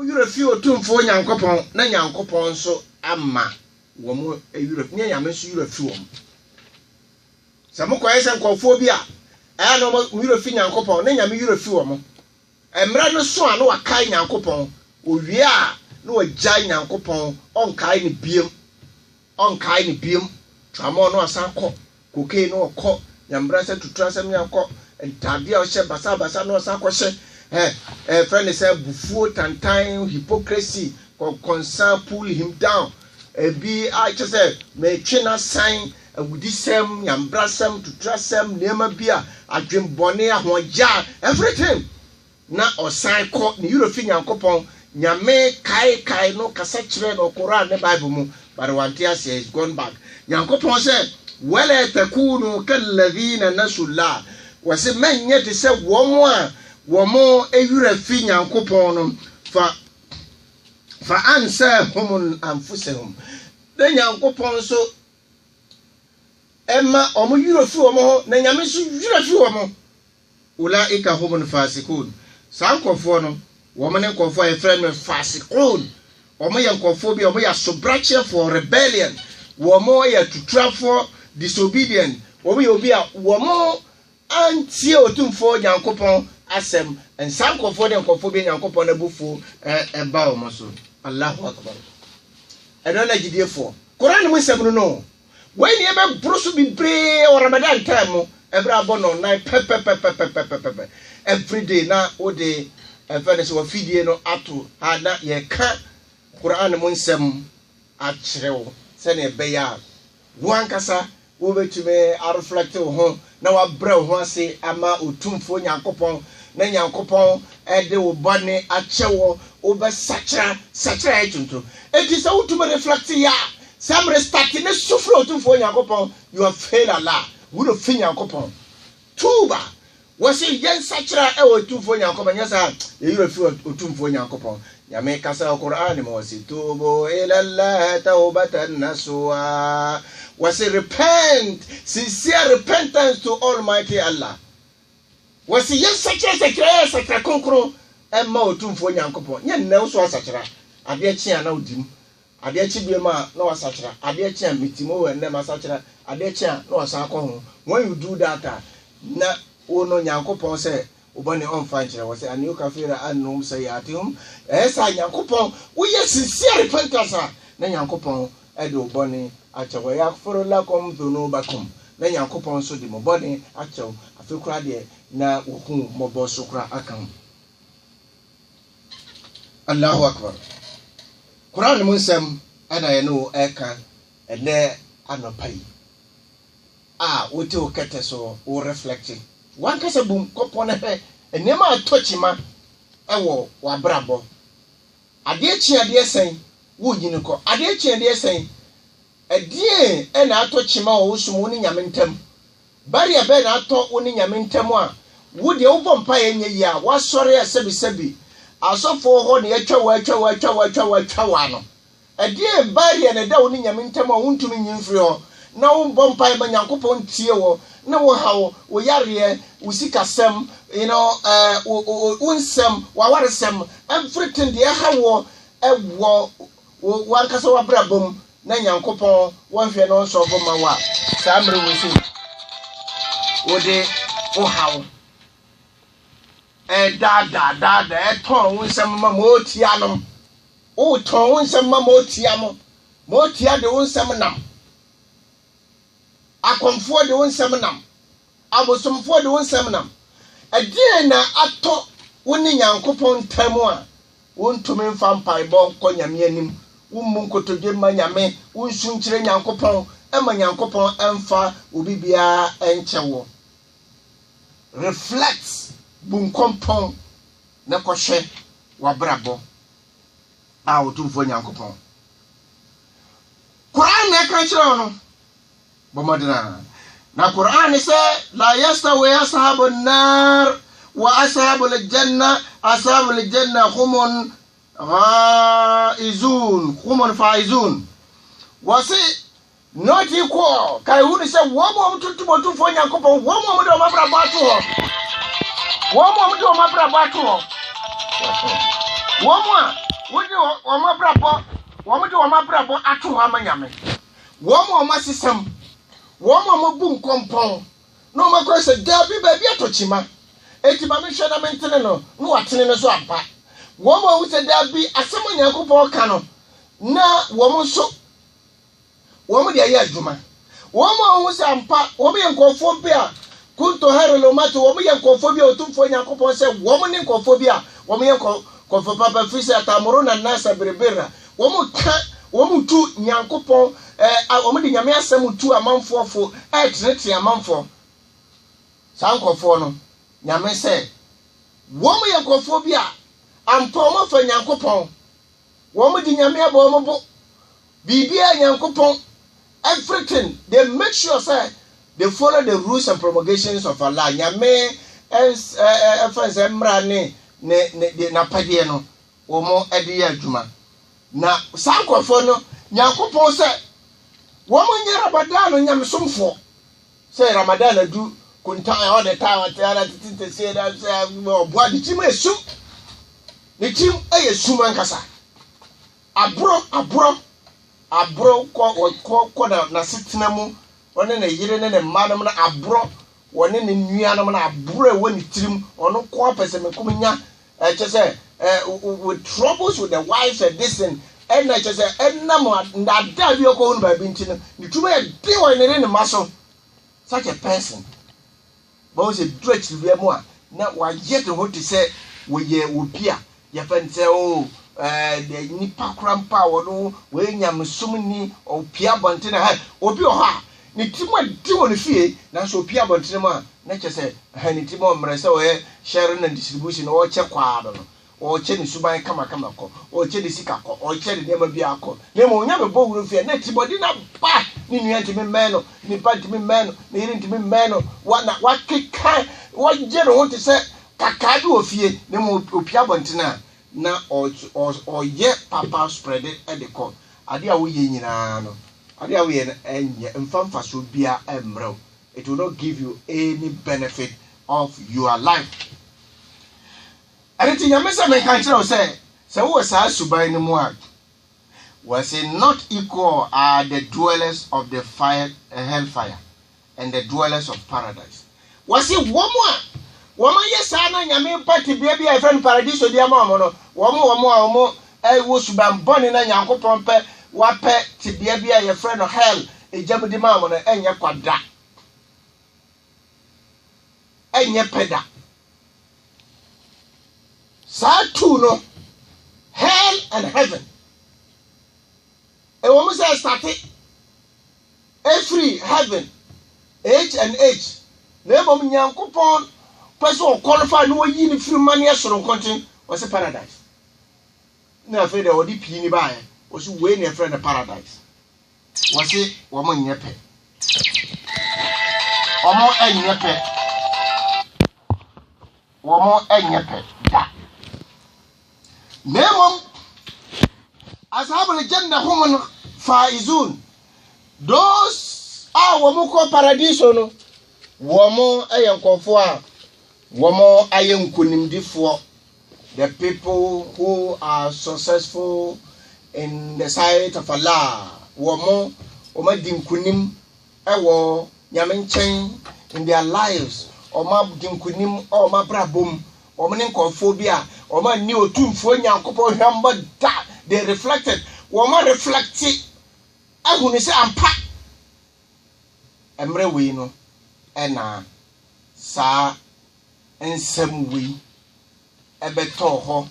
yure fi otumfo nyankopon na nyankopon so ama wo mo yure nya nyame so yure fi wo samo koyese nkofo bi a aya no mo yure fi nyankopon na nyame yure fi wo mo emra no so ano wakai nyankopon owie a no wagya nyankopon onkai ne biem tramo no asanko koke no okọ nyambra se tutura sem nyanko ntade a ohye basa no asanko hye friend say bufuo tantan hypocrisy concern pull him down bi I just say me twina sign agudisem nyambrasem tutrasem nema bia adwembone ahoja everything na osan ko ne Europe nyankopon nyame kai no kasa kire no Quran ne Bible mu but wantia say is gone back nyankopon say wala takunu kalladhina nasulla wase menye te say womo Europe nyankopon no fa ansahum anfusahum na nyankopon so emma omo Europe womo na nyame so Europe womo ulaika humul fasikun sankofo no womo ne nkofo e friend me fasikun womo ye nkofo bi womo ya sobrache for rebellion womo ya tutrafo disobedient womo ye obi a womo antie otumfo nyankopon asem en sankofo de nkofo bi nyankopon na bufu eba womo so Allahu akbar edona gidiefo Quran mu sem no when you be brusu bi bre or Ramadan time every abono na pe every day na o de events wo fidie no ato na ye ka Quran mu nsem a kirewo se na be ya wo ankasa wo betume a reflect ho na wa bra ho ase ama otumfo nyankopon na nyankopon de wo bone a chewo wo be sachra etunto enti se wo tume reflect ya some restarting ne sufro otumfo nyankopon you have failed Allah wo do fi nyankopon tuba wasi yen sachra e otumfo nyankopon nyasa ye yiro fi otumfo nyankopon nyame kasa Qur'an mo wasi tubu ila Allah tawbatan nasuha wasi repent sincere repentance to Almighty Allah wasi yen sachra konkro e ma otumfo nyankopon yen na so sachra ade chi ana odim ade chi bi ma na wasachra ade chi mitimo we na masachra ade chi na wasako ho when you do that na ono nyankopon say obani on fanchira wase aniu kafira annum sayatihum esa nyankopon we sincere repentance na nyankopon e do obani achawa yakfuru lakum dhunubakum na nyankopon so di moboni achaw afekura de na ohu mobo sokura akan Allahu akbar Quran mu nsem ana ye no eka ene anopai wote o kete so o reflecting wan kasa bum kopone he enema atochima ewo wabrabo ade chi ade sen wo nyini ko ade chi ade sen edie e na atochima o sumu ni nyame ntem bari abe na ato oni nyame ntem a wo de wo bompa ye nye ya wasore ya sebi asofo ho ne atwa wa no edie bari na da oni nyame ntem a wontumi nyimfiri ho na wo bompa ye nyankopon tie wo na wo hawo wo yare wo sikasem you know unsem wa waresem everything dey hawo ewo wan kasa wa brabom na nyankopon won hwe no so bo ma wa samre wo si wo de wo hawo da ton unsem ma mo tia no wo ton unsem ma mo tia mo tia de unsem nam akomfo de unsem nam abosomfo de unsem nam adie na ato woni nyankopon tamu a wontumi mfa mpaibon ko nyame anim wummu nkotodwe ma nyame wonsunkyire nyankopon ema nyankopon emfa obibia enchewo reflect bunkompon na kohwe wabrabo a wotumfo nyankopon Quran na kan kire no bomodina na Quran say la yastawi ashabun nar wa ashabul janna humun faizun wasi not equal kai hu say wo mo tutubotu fo nyankopon wo mo do mabra batu ho wo mo do mabra batu ho wo mo Would you or my brabo? Woman do my brabo at 2 Hamayame. One more system. One more boom compound. No more question, there be baby at Chima. Etimami shana maintenance no attending us up. One more with a there be a summon Yakupo cano. Na woman so woman the Ayajuma. One more was a part, woman and cophobia. Kunto Harolo Mato, woman and cophobia or 2 for Yakupo said, woman in cophobia, woman and cophobia Fisa Tamorona Nasa Berbera. Woman 2 Yankupon, woman in Yamia Samu 2 a month for 8 a month for Sanko Fono. Nyame say womo yankofobia ampomo fa nyankopon womo di nyame abomo bibia nyankopon everything they make sure say they follow the rules and promulgations of Allah nyame friends emra ne na pade no womo ede adwuma na sankofo no nyankopon say womo nya Ramadan no nyame somfo say Ramadan adu kunta all the time at the say that boy the team is soup. The team is suman kasa. Abro ko na sitina mu one na yire ne manam na abro one ne nuanam na abro e woni tirim ono ko pese me kumnya say with troubles with the wives and this and na say enam ndada bi ko won ba bi ntino ni tuma e dey won ne maso such a person. But was a dredge to be more. Now, why yet the what to say, we ye would peer. Your friend say, oh, the nipa crampa or no, when yam sumini or Pia Bantina had, or be ha. Nitima demon fear, now so Pia Bantina, nature say, Henny Timon Mreso, sharing and distribution or check or Chenny Subai Kamakako, or Chenny Sikako, or Chenny Never Biako. Nemo never bow with fear, Netibody not back. Ni to me mano, ni bad to me mano, ni to me mano, what kick what general want to say, Kakadu of ye, Nemo Pia Bantina, na or yet papa spread it at the court. Adia we yin, Adia we and Famfa should be a emro. It will not give you any benefit of your life. Anything I miss a mechanical say, so was I subai no more. Was it not equal are the dwellers of the fire, hellfire, and the dwellers of paradise? Was it one more? Woman, yes, I am party baby, I friend paradise or dear mamma. Woman, I was born in a yanko pompe, wape, tibia, your friend of hell, a jabby de mamma, and your quadra. And your peda. Satuno, hell and heaven. A woman says started every heaven, H and H. Never young coupon, person qualified no yin free money as from country was a paradise. No afraid of the peony by was you waiting a friend of paradise. Was it woman yepe? Or more and yepe? Or more and yepe? Name as have a agenda woman faizun. Those are Wamoko Paradiso. Wamo ayan kofwa. Wamo ayan kunimdifo. The people who are successful in the sight of Allah. Wamo omadim kunim ewo nyamenchen in their lives. Omadim kunim o mabrabum. Omanin konfobia. Oman ni otumfo nyankopon hamba da. They reflected. Woman reflected. I want to say, I'm packed. Emre we no. Ena. Sa. En sem we. Ebe toho.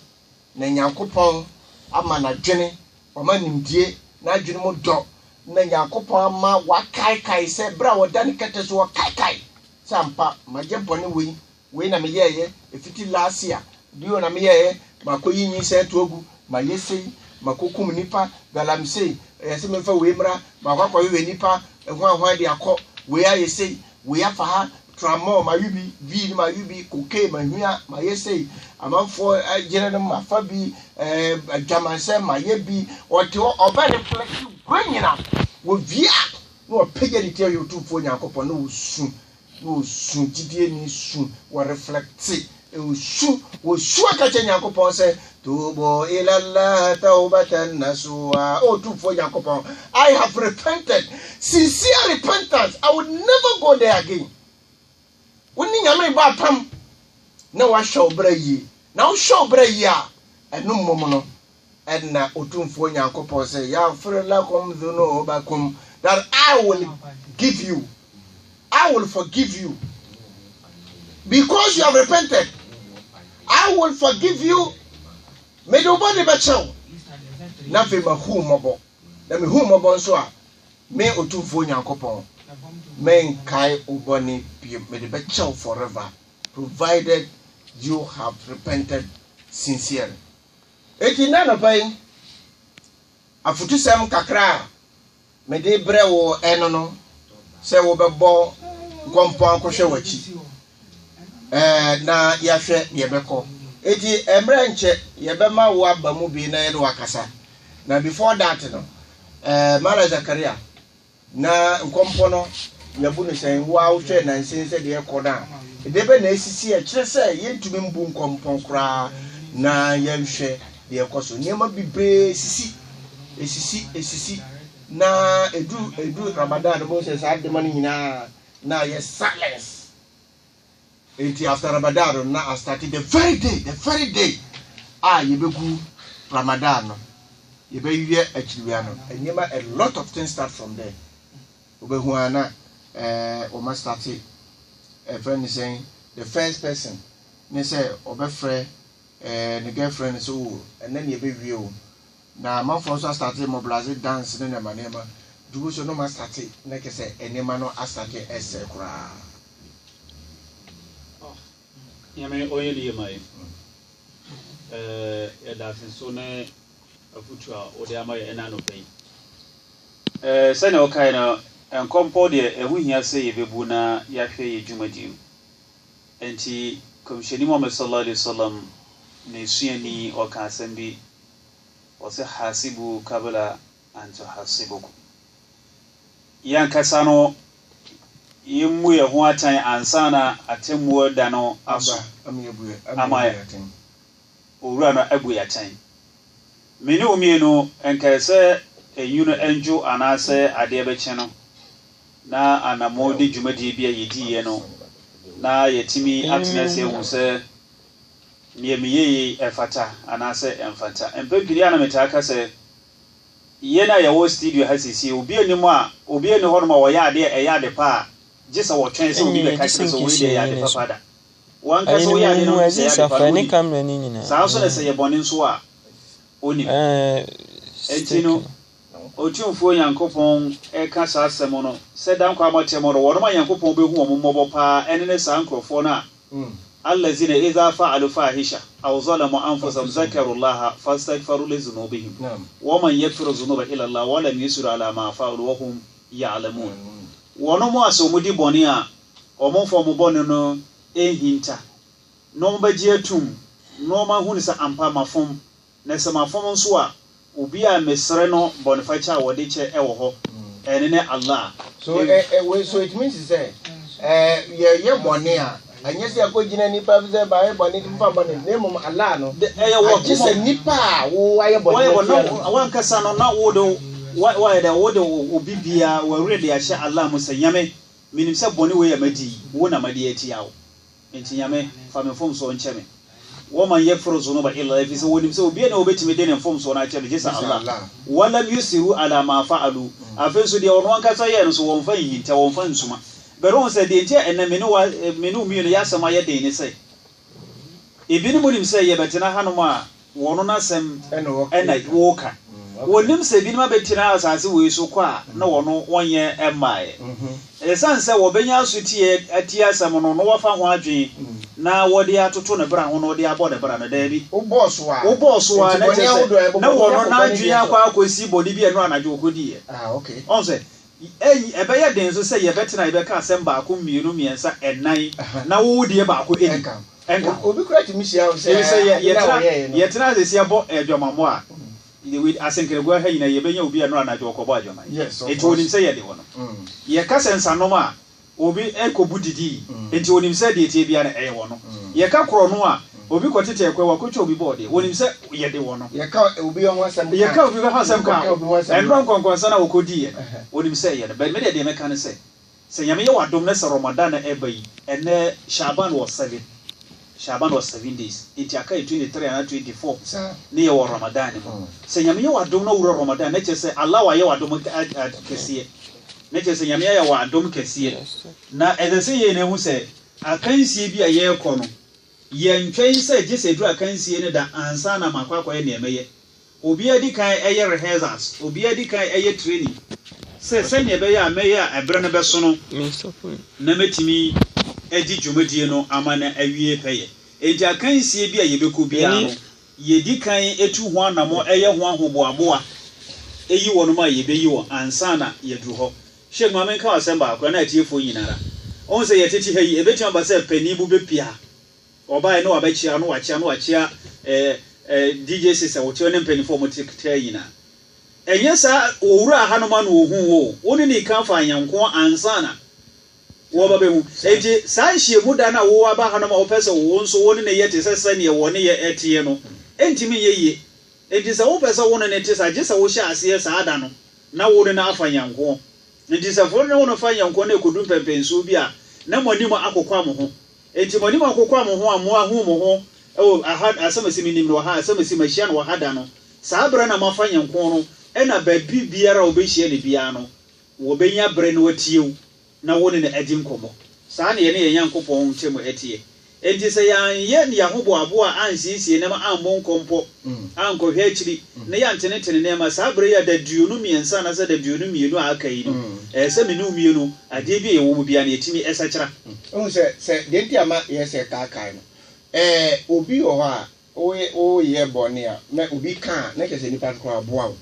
Na nyankopon. Ama na dwene. Woman nimdie. Na dwene mo do. Na nyankopon ama wakai se. Bra wadani kete so wakai. Sampa. Majemponi we. We na meyeye. Efiti last year. Dio na meyeye. Makoyi nyi se tuogu. Mayese. Makukum nipa galamse yesi memfa wemra makwakwa we nipa ehwan de akọ we ayese we afaha tramo mayubi vi mayubi koke mahua mayese amanfo agire no mafa bi jamanse mayebi ote oba reflect gwanyina wo via no pege de tell you to fo nyakopo no su jidie ni su wo reflect wosu akache Nyankopon say tubu ila Allah taubatan nasuha. Oh, to for Nyankopon, I have repented, sincere repentance. I will never go there again. When nyame ba pam na wa show brayi na wo show brayi a enu momono edna otumfo Nyankopon say ya lakum dhunubakum, that I will give you, I will forgive you because you have repented. I will forgive you. May the body be chow. Nothing but who mobo. Let me who mobo so a me otumfo Nyankopon. Men kai uboni may the be chow forever, provided you have repented sincerely. Eti na no pai afutu sem kakra me de bre wo eno no se wo be bo gompon ko hwe wachi na ya hwe ye beko eti emre nche ye be ma wo aba mu bi na ye do akasa na before that no Mala Zakaria na nkompo no yabu no sen wa wo hwe na nsin se de ekoda e de be na esisi e kire se ye ntumi mbu nkompo kra na ye hwe de ekoso niema bibre esisi na edu Ramadan mo se sa de mani nyina na ye silence. After Ramadan na I started the very day yebegu Ramadan yebe wie achiriwa no enyema a lot of things start from there. Obehu ana o ma start a friend is saying the first person me say obefre the girlfriend so and then yebe wie o na man for so start mobilize dance ne na manema dubu so no ma start na ke say enema no astake ese kura. Yame oyeli yemai da so ne afutua ode amaye ena no pai se na okai na enkompo de ehu hia se yebebu na yahwe ye dwumadi enti komsheni Muhammad sallallahu alaihi wasallam ne suani oka asambi wase hasibu kabla an tuhasibukum yankasa no yemu ye ho atan ansana atemu da no aso amaya owura no abu yatan meni omienu enkese eyuno enju anase ade beche no na anamodi dwumadi bia yedi ye no na yetimi atnese hu se niemiye efata anase emfata empegiri ana metaka se yena ya wo studio hasisi obi enimu a obi eni ho no ma wo ya ade eyade pa jisa wo twen se obi be ka se so we de ya de papada wan ka so ya de no se ya de ni camera ni nyina sa so le se ye boni nso a oni entino otumfo Nyankopon e ka sa asem no se dan kwa matemo no wo no Nyankopon be hu omomobo pa ene ne sa nkrofo na allazina idha fa'alu fahisha aw zalamu anfusahum zakarullaha fastaghfiru li dhunubihim wa man yaghfiru dhunuba illa Allah wa lam yusiru ala ma fa'alu wa hum ya'lamun wono mo asomudi boni a omofo mo boni no ehinta no mbaji atum no ma hu ni sa ampa mafom na se mafom nso a obi a mesre no bonifacha wode che ewo ho ene ne Allah so so it means say ye boni a anyese akogina nipa bize ba boni mfa boni nemu Allah no wo kise nipa wo aye boni wan kasa no na wo do why da wo do obibia wa rede ya sha Allah musanyame minim se boni we ya madi wo na madi eti yawo enti nyame fa me fom so ncheme wo man yefro zo no ba illa fi se wonim se obi na obetime de ne fom so na chele jisa Allah wala yusiru ala ma fa'alu afenso de wono kasa ye no so won fa yinta won fa nsuma beron se de nje ena menu mi no ya sama ye de ni se ebini munim se ye betena hanom a wono na sem ena woka wonim se bi ma betina asase we so kwa na wono wonye emae esan se wo benya asutie atia asem no no wafa ho adwen na wode atoto ne bra ho no wode abo ne bra na da bi wo boss wa na wono na adwen akwa akosi bodi bi eno anaje okodi ye okay on se ebe ya den so se ye betina ye be ka asem ba ko mienu miensa enan na wo wodi e ba ko enka obi kura ti mi sia o se ye tena se sia bo edwamamo a we asenkregwa ha yina ye benya obi eno anaje okobo adwama yes eto ni se ye de wono ye ka sensa no ma obi ekobu didi enti wonim sɛ de tie bia na ɛyɛ wɔ no ye ka koro no a obi kɔtete ekwa wakɔtwa obi bɔɔde wonim sɛ ye de wɔ no ye ka obi ho asɛm ye ka obi ho asɛm ka ɛnro nkonkonsa na wokɔdi ye wonim sɛ ye but me de meka ne sɛ nyame ye wadom na sɛ Ramadan na eba yi ene Shaban was 7 days enti aka 23 and 24 ne ye wɔ Ramadan mu sɛ nyame ye wadom na wura Ramadan na kyɛ sɛ Allah wa ye wadom kɛseɛ na kyɛ sɛ nyame ye wadom kɛseɛ na ɛdɛ sɛ ye na hu sɛ akansie bi a ye kɔ no ye ntwɛn sɛ gye sɛ dura akansie ne da ansa na makwakɔ ye na ɛmɛyɛ obi adi kan ɛyɛ rehearsals obi adi kan ɛyɛ training sɛ ne ɛbɛyɛ a mɛyɛ a ɛbrɛ no bɛso no na metimi edi dwumadie no ama na awie pɛyɛ enti akansie bi a yebɛkɔ bia no yedi kan etu ho anamo ɛyɛ ho ahoboaboa eyi wɔ no ma yebɛyi wɔ ansa na yɛduru hɔ hwɛ ma menka wasɛm baako na atiefo nyinara ɔn sɛ yɛtete ha yi ebɛtuma ba sɛ pani bu bepia ɔbaa no wabɛkyia no wakyia DJ sisa wɔtɔ ne mpanifo mo tekta nyina ɛnyɛ saa owura ha no ma no ohu wo woni ne kan fa anyanko ansana wo ba behu enti saa nhie mu da na wo aba ha no ma opese wo nso woni ne yete sesa ne wo ne ye etie no entimi yeye enti sa wo pese wo ne te sa gye sa wo hye ase saa da no na wo ne na afa anyanko enti sa fo ne wo no fa anyanko na ekodu pempenso bi a na monim akokwa mo ho enti monim akokwa mo ho amo ahu mo ho ahad asamasi minim no ha asamasi mahia no ha da no saa bra na mafa anyanko no ena baabi biara obehie ne bia no wo benya bre no watiew na woni ne adim komo saa ne ye ne Nyankopɔn nkyem etie enti sɛ ye ne yahoboabo a ansiesie ne ma ambon kompo ankɔhwɛ akiri ne ya ntenetene ne ma saa bre ya da duonu miensa na sɛ da duonu mienu aka yi no sɛ menu mienu ade bi ye wo mu bia ne etimi ɛsakyera sɛ de nti ama ye sɛ kaakai no obi wɔ hɔ a o ye bɔne a na obi ka na kɛsɛ nipa ko aboa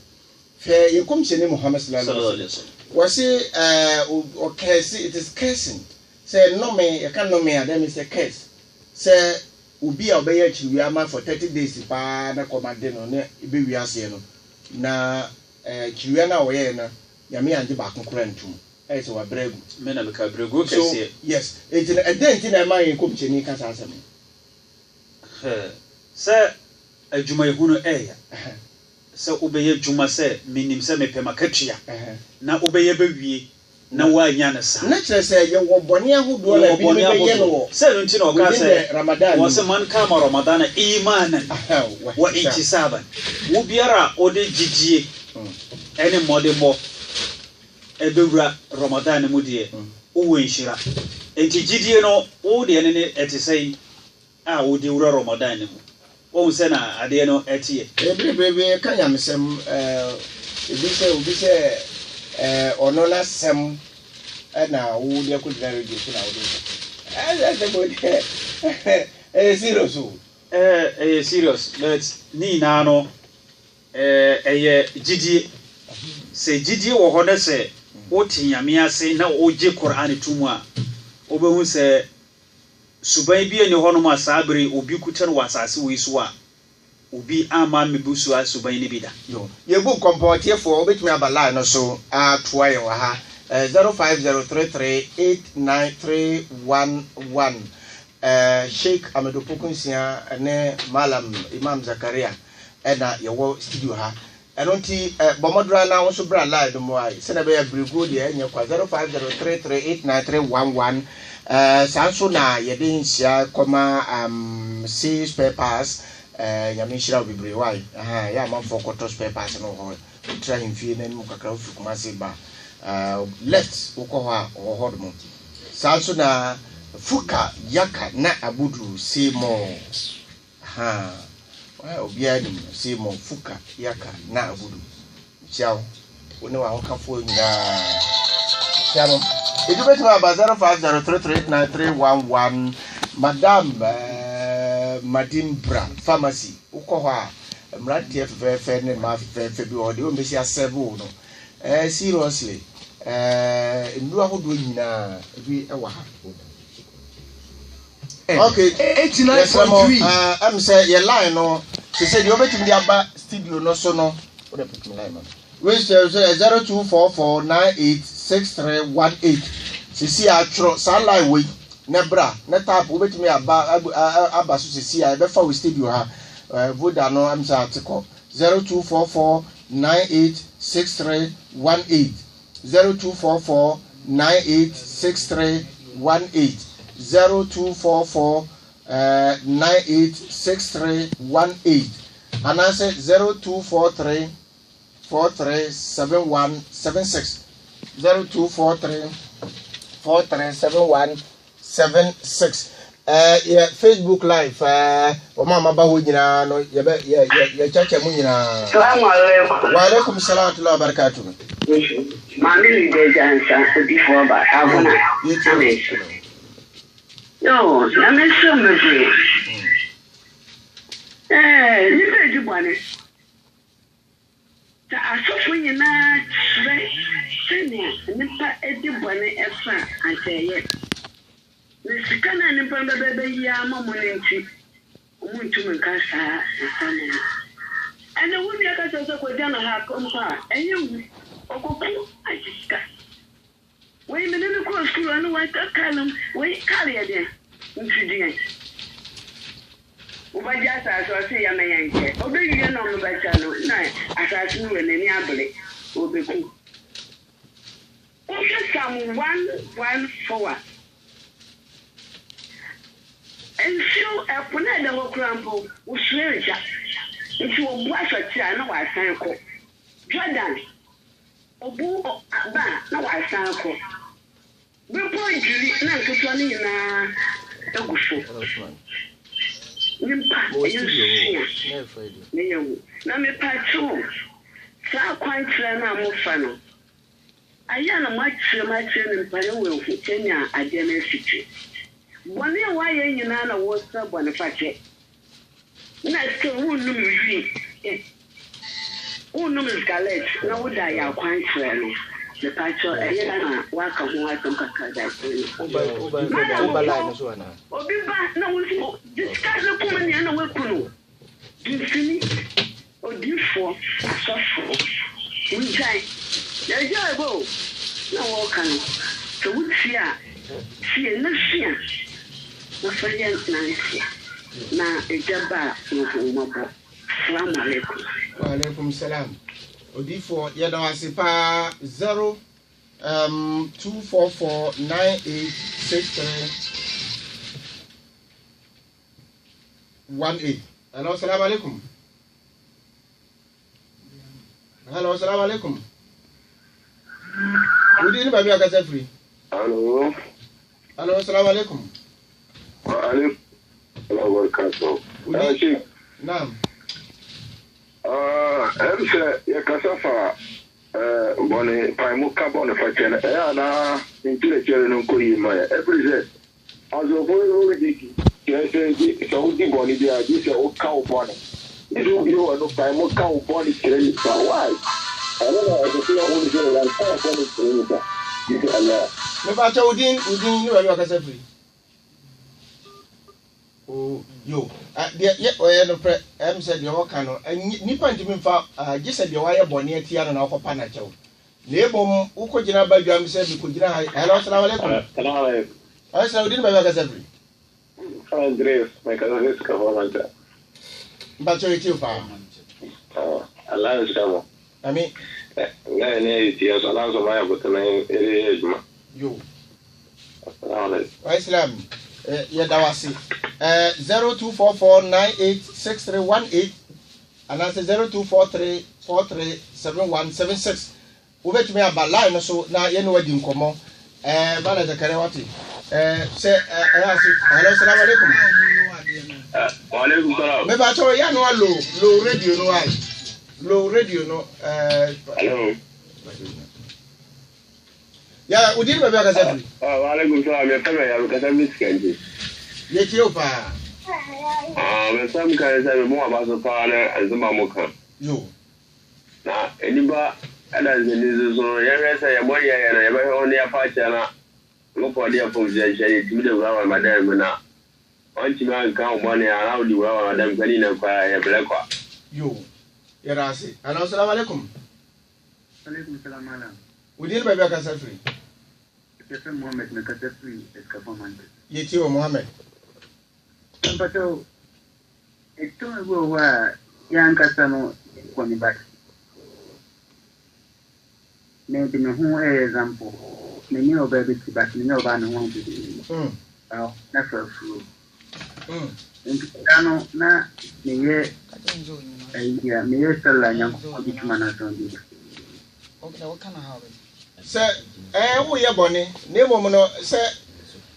fe yekom chene Muhammad sallallahu alaihi wasallam wasi it is cursing say no me you can no me and them say curse say obi a obey chiwi ama for 30 days pa na command no na be wi ase no na chiwi na wo ye na ya me anje ba konkora ntum e say wa bregu me na ka bregu kese yes it is a dent na ma yekom chene ka sa asem say adwuma ehunu eya sɛ obeye dwuma sɛ minim sɛ mepema katua na obeye bewie na wanya na sa na kyerɛ sɛ ye wo bɔne ahodo la bi beye no sɛ no nti na ɔka sɛ Ramadan wo sɛ man kama Ramadan imanan wa ihtisaban wo biara ode gigie ene modebo ebewura Ramadan mu de wo nhyira enti gidie no wo de ne etesɛn a wo de wura Ramadan mu o se na ade no etie ebrebe kan ya mesem obi se ono na sem na wo de ko dina radio so na wo de serious serious but ni na no eye gidie se gidie wo ho na se wo tinyame ase na wo je Quran tumu a obehu se suban bi ene hono ma sabre obi kutere wasase wo isu a obi ama mebusu asuban ni bida yo ye bu kompotie fo obetumi abala no so a toa ye wa ha 0503389311 Sheikh Amedo Pokunsia ne Malam Imam Zakaria ena ye wo studio ha enonti bomodra na wo so bra live mo ai se na be ya brego de enye kwa 0503389311 sanso na yede nsia koma see spare parts nyame shira obibre wai ya manfo koto spare parts no ho try himfie na mu kakra ofi kuma se ba left uko ha ho mo sanso na fuka yaka na abudu se mo obi ani se mo fuka yaka na abudu ciao woni wa kafo nyina ciao it is about 0503389311 Madam Madimbra Pharmacy uko ha mrati FFF ne ma FFF bi odi o mesi asevu no seriously ndu ahodo nyina bi ewa ha okay 89.3 am say your line no she said you obetim dia ba studio no so no o de put me line man we say 0244986318 sisi atro sa live we na bra na tap obetumi aba so sisi a be fa we studio ha voda no am sa atiko 0244986318 0244986318 0244986318 and I said 0243437176 0243437176 yeah Facebook live o mama ba ho nyina no ya chacha mu nyina assalamu alaikum wa alaikum assalam wa rahmatullahi wa barakatuh mami ni de jansa before ba abuna yo na me so me ni be ju bane ta asofu nyina tre senia nipa edi bane efa ateye nisikana nipa bebe ya mamonenti omuntu menkasa sana ana wuni akasa so ko jana ha kompa enyu okoku ajika we me ne ko school anu wa kakalum we kale ade ntidien ubaja sa so se ya na yanke obeyi na no bacha no na asasi no we nani abele obeku o se sam 114 ensio epona de ho krampo usueja nti obu asoti na wa san ko Jordan obu ba na wa san ko bipo jiri na nketo ni na egufo nimpa yesu na me pacho sa kwantre na mofa no aya na machire ni mpare we Kenya ade na fiti bone wa ye nyina na wo sa bone fache na se wonu mi wonu mi galet na wo da ya kwantre no me pacho aya na wa ka ho atom kaka da se oba line so na obi ba na wo so discuss ko man na we kunu difini odifo asofo unjai ya jabo na wo kan so wutia sie na sia na fanya na sia na ejaba mabo assalamu alaikum wa alaikum salam odifo ya da wasipa 244986318 hello assalamu alaikum hello assalamu alaikum udini babi akasa free hello assalamu alaikum wa alaikum barakatuh naam emse ya kasafa bone paimu carbon factory na intile chere no ko yima every azo boyo diki kese so di boni dia di se o ka o boni idu yo no paimu ka o boni chere ni pa why ala na azo ti o ni chere lan ka o boni chere ni pa di ala me ba cha udin ni wa akasa free oh yo ye oye no pre em said you work no nipa ntimi mfa je said you wire bone atia no na okopa na chew na ebom ukogina badwam se bi kogina hello assalamu alaikum assalamu din ba ga sabri Andres my cousin is kavalanta ba cho iti fa Allah is kamo ami na ne iti ya sala so ma ya botana ere juma yo assalamu alaikum ya dawasi 0244986318 and that's 0243437176 ubetumi aba line so na ye no wadi nkomo bana zakare wati se hello assalamu alaikum wa alaikum salam me ba cho ya no low radio no ai low radio no hello ya udin ba ka zafi wa alaikum salam ya kama ya ka tabi skanje ye ti o fa me sam ka ya sabe mu ba so fa na azuma mu kan yo na eniba ala zeni so ya resa ya boya ya na ya ba oni ya fa na mo ko dia fo je je ti de wa madam na on ti ma kan mo ne ara odi wa madam kani na kwa ya bele kwa yo ya rasi hello assalamu alaikum alaikum salam ala udin ba ka zafi Kese Mohammed na kase free escapement. Yeti o Mohammed. Mpacho eto ego wa yankasa no kwani back. Me bi me ho example. Me ni oba bi ti back, me ni oba no ho bi. Na fafu. Ntikano na me ye me ye sala nyanko bi tuma na so bi. Okay, what kind of how? Sir, wo ye bone na mom no sir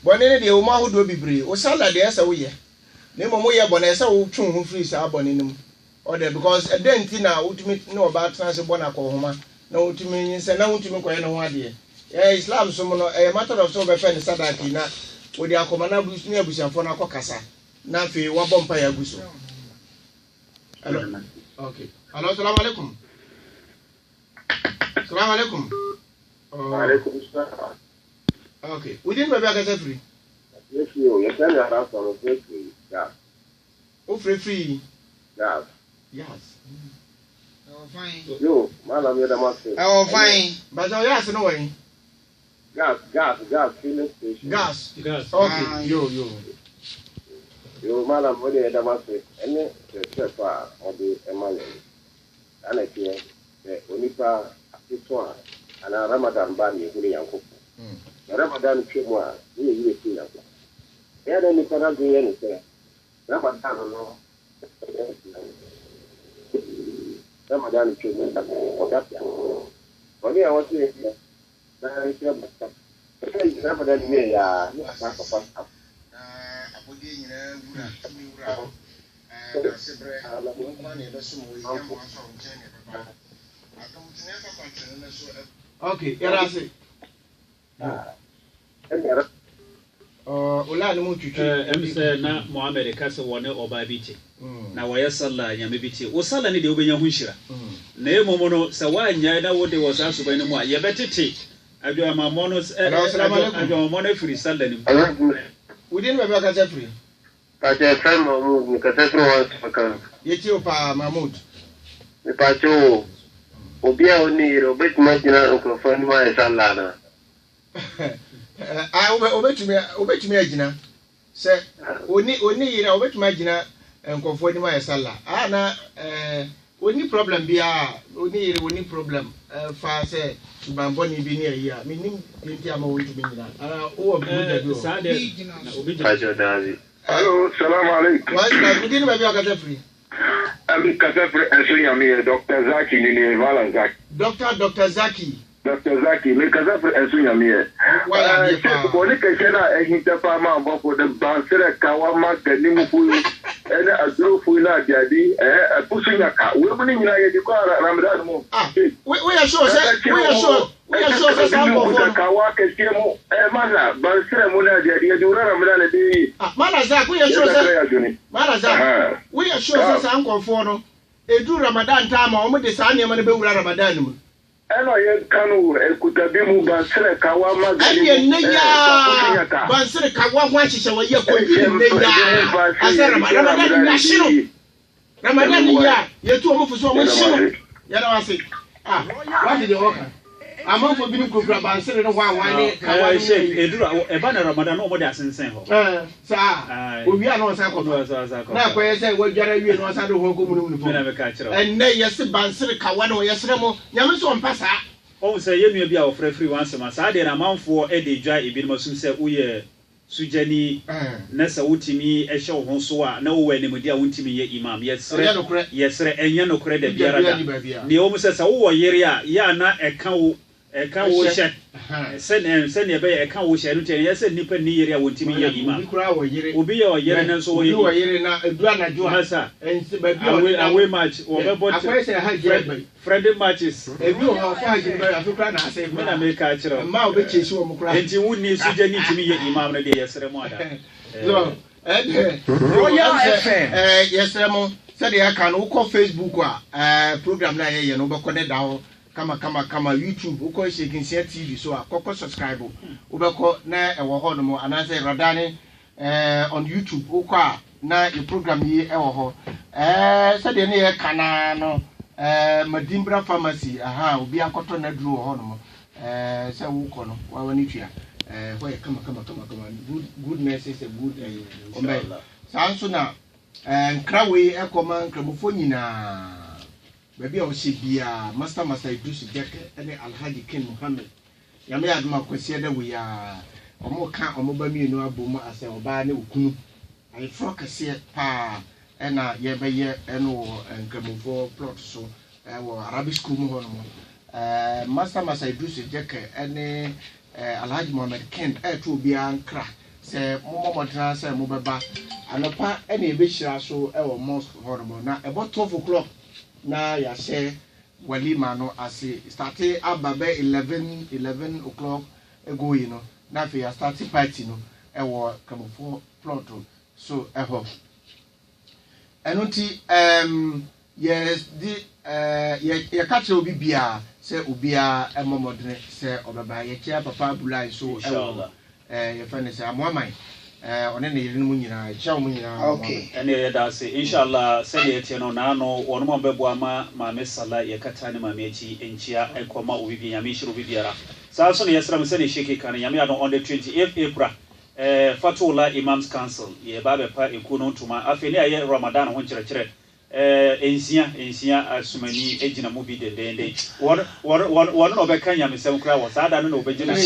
bone ne de wo ma hodo bibiri wo sala de esa wo ye na mom wo ye bone esa wo twu ho free sa bone nim order because edenti na wotumi na oba tran se bona ko homa na wotumi yin se na wotumi ko ye no ho ade Islam so mo no matter of so be fe ne sadaki na wo de akoma na busu ne abusiafo na akokasa na fe wo bompa ya guso. Hello. Okay. Hello, assalamu alaikum. Assalamu alaikum. Alaikum salam. Okay. We didn't maybe free. Yes, you tell me around from free. Yeah. Oh, free. Yeah. Yes. Oh, fine. Yo, madam, you're the master. Oh, fine. But yes, no way. Gas, filling station. Gas. Okay. Yo. Yo, madam, what are the master? Any step or the Emmanuel. And I hear the Unipa, this one. And a Ramadan ban you really uncle. Ramadan came one, you see them. There any cannot do anything. Ramadan no. Ramadan came one or that. Only I want to hear. Ramadan me ya back of us. Abodi nyina wura tumi wura na sebre money do so mo yam so nchen ne papa. Akamutene fa kwantene na so. Okay, yarase. Ola no mutwitwi. Say na Mohammed kase wone oba biti. Na waye sallah nyame biti. O sallah ne de obenya hu nhira. Na emomo no se wanya na wode wo sa so ban mu a ye betete. Adwo amamono adwo mono free sallah ni. We didn't maybe kase free. Kase friend Mahmoud ni kase free once kan. Yeti o pa Mahmoud. Ni pacho obia oni Robert Majina microphone ma sallah na. Obetumi agina se oni yira obetumi agina nkofo ni ma sallah na oni problem bia oni yira oni problem fa se subambo ni bi ni ayi minim pinti ama wotumi nyina o obi do sa de na obi pacho dazi. Hello, salam alaikum. Wa ina gudini ba bia kase free. Ami kase free ensunyami Dr. Zaki ni Valan Zaki. Dr. Zaki. Dr. Zaki, me kasa for ensunyami. Se ko ni kese na ehinta fa ma bofo de bansere kawama ganimu fu ene adro fu na diadi pusunya ka we muni nyina ye di ko Ramadan mo. We are sure say some of kawa kese mo mana bansere mo na diadi di Ramadan de mana Zaki we are sure say mana Zaki we are sure say some confo no edu Ramadan time o mo de sa ne ma ne be wura Ramadan mu. Eno ye kanu ekutabi mu bansere kawa magani. Aye ne ya bansere kawa ho ahihye wa ye ko ne ya asa Ramadan ya shiro. Ramadan ya ye tu o mo fuso mo shiro. Ya na wase what did you work? Among for being kukura bansere no wa ne kawa she edura e ba na Ramadan o mo de asensen ho. Sa owi a no sa ko na ko ye say wadwara wie no sa do ho ko munum no. Na me ka kire. En ne yes bansere kawa no yesre mo nyame so mpasa. O say ye nua bia o free once ma sa de na manfo e de dwa e bi no sum say uye sujani na sa wutimi e hye ho so a na wo wani mudi a wuntimi ye imam yesre enya no kore da biara da ne o mu say sa wo yere a ya na e ka wo hye sen e be e ka wo hye no ten yese nipa ni yere a wuntimi ye imam obi ye o yere na so wo yere na edura na jo masa ensi ba bi away match o be bot akwai say ha je friendly matches ebi o ha fa je ba afukra na ase me na me ka kire ma o be cheshi wo mu kra enti wunni sujani timi ye imam na de yesre mo ada so yesre mo said ya kan wo ko Facebook a program na ye no be ko ne da ho kama YouTube uko Shaking Share TV so akoko subscribe ubeko na ewo ho no mo anase Radani on YouTube uko na e program yi ewo ho said ne ye kana no Madimbra Pharmacy obi akoto na duro ho no mo se wo ko no wa wani twia why come good message a good sanso na krawe ekoma nkramofo nyina baby o she bia master Idris Jeke ene Alhaji Ken Muhammad yame aduma kwese da we ya omo ka omo ba mienu abomu ase oba ne okunu ai focus pa ena ye beye eno nkramofo plot so wo Arabic school mu hono master Idris Jeke ene Alhaji Muhammad Ken to bia nkra se momotana se mo beba anopa ene be hira so e wo mosque hono na about 12 o'clock na ya share walima no ase start ababe 11 o'clock ego yi no na fe ya start party no e wo kamofo plot so e ho enunti yes di ye catch obi bia se obia emomodne se obaba ye kia papa bulai so e wo ye fane se amoaman one ne yiri mu nyina cha mu nyina okay ene ye da se inshallah se ye tie no na no wono mo bebo ama ma me sala ye kata ne ma me echi enchia ekoma obibi nyame shiru bibiara sa so ne yesra me se ne sheke kan nyame adon on the 28th April Fatullah Imams Council ye ba be pa ekuno ntuma afeni aye Ramadan ho nkyerɛkyerɛ ensia asumani ejina mu bi dendende won no be kan nyame sem kra wo sa da no obegina